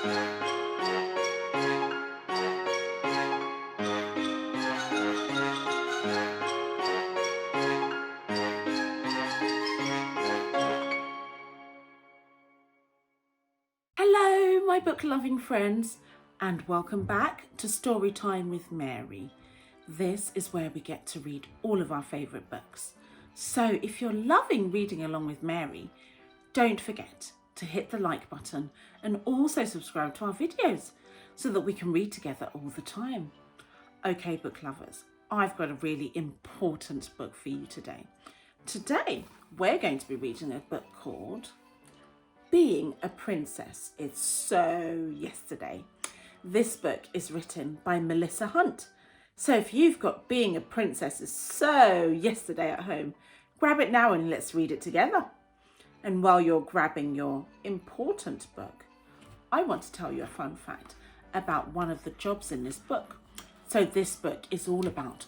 Hello, my book-loving friends, and welcome back to Storytime with Mary. This is where we get to read all of our favourite books. So if you're loving reading along with Mary, don't forget to hit the like button and also subscribe to our videos so that we can read together all the time. Okay, book lovers, I've got a really important book for you today. Today, we're going to be reading a book called Being a Princess is So Yesterday. This book is written by Melissa Hunt. So if you've got Being a Princess is So Yesterday at home, grab it now and let's read it together. And while you're grabbing your important book, I want to tell you a fun fact about one of the jobs in this book. So this book is all about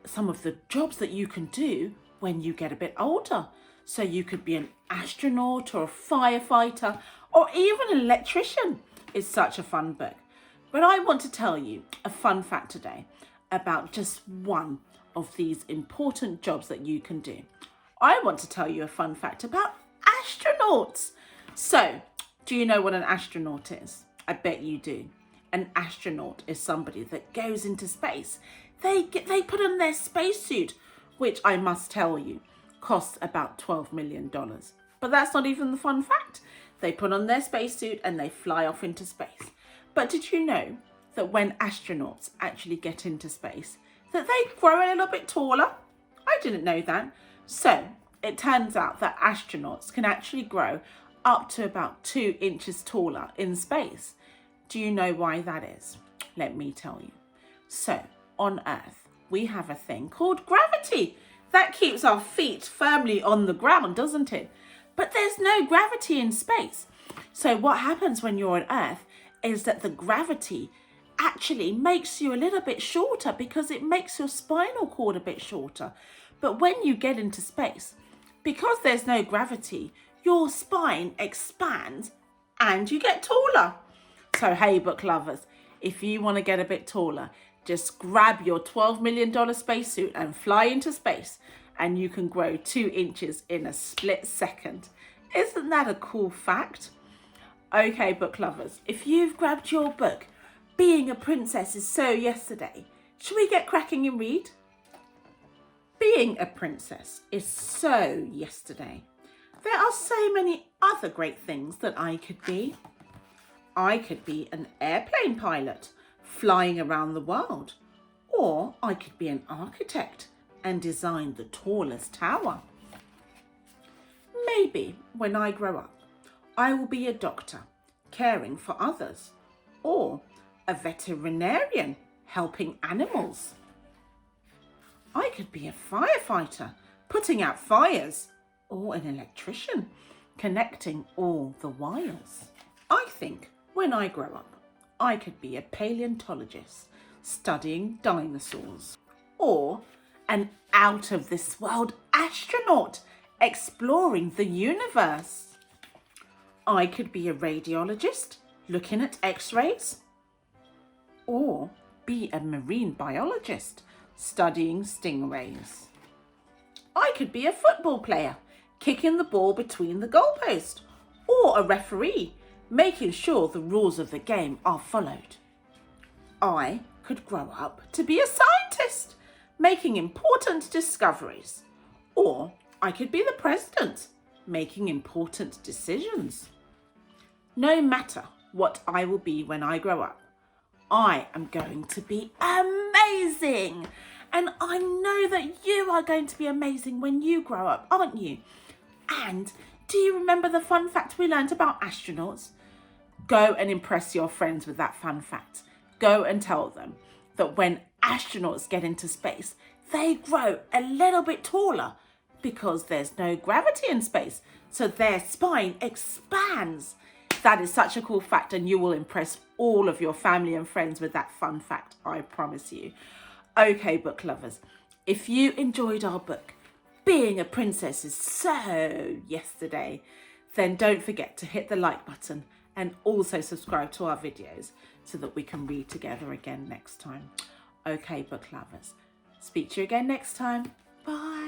some of the jobs that you can do when you get a bit older. So you could be an astronaut or a firefighter or even an electrician. It's such a fun book. But I want to tell you a fun fact today about just one of these important jobs that you can do. I want to tell you a fun fact about astronauts. So, do you know what an astronaut is? I bet you do. An astronaut is somebody that goes into space. They put on their spacesuit, which I must tell you costs about $12 million. But that's not even the fun fact. They put on their spacesuit and they fly off into space. But did you know that when astronauts actually get into space, that they grow a little bit taller? I didn't know that. So it turns out that astronauts can actually grow up to about 2 inches taller in space. Do you know why that is? Let me tell you. So on Earth, we have a thing called gravity. That keeps our feet firmly on the ground, doesn't it? But there's no gravity in space. So what happens when you're on Earth is that the gravity actually makes you a little bit shorter because it makes your spinal cord a bit shorter. But when you get into space, because there's no gravity, your spine expands and you get taller. So hey, book lovers, if you want to get a bit taller, just grab your $12 million spacesuit and fly into space and you can grow 2 inches in a split second. Isn't that a cool fact? Okay, book lovers, if you've grabbed your book, Being a Princess is So Yesterday, should we get cracking and read? Being a princess is so yesterday. There are so many other great things that I could be. I could be an airplane pilot, flying around the world. Or I could be an architect and design the tallest tower. Maybe when I grow up, I will be a doctor, caring for others, or a veterinarian, helping animals. I could be a firefighter, putting out fires, or an electrician, connecting all the wires. I think when I grow up, I could be a paleontologist, studying dinosaurs, or an out-of-this-world astronaut, exploring the universe. I could be a radiologist, looking at x-rays, or be a marine biologist, studying stingrays. I could be a football player, kicking the ball between the goalposts, or a referee, making sure the rules of the game are followed. I could grow up to be a scientist, making important discoveries, or I could be the president, making important decisions. No matter what I will be when I grow up, I am going to be amazing. And I know that you are going to be amazing when you grow up, aren't you? And do you remember the fun fact we learned about astronauts? Go and impress your friends with that fun fact. Go and tell them that when astronauts get into space, they grow a little bit taller because there's no gravity in space. So their spine expands. That is such a cool fact, and you will impress all of your family and friends with that fun fact, I promise you. Okay, book lovers, if you enjoyed our book, Being a Princess is So Yesterday, then don't forget to hit the like button and also subscribe to our videos so that we can read together again next time. Okay, book lovers, speak to you again next time. Bye.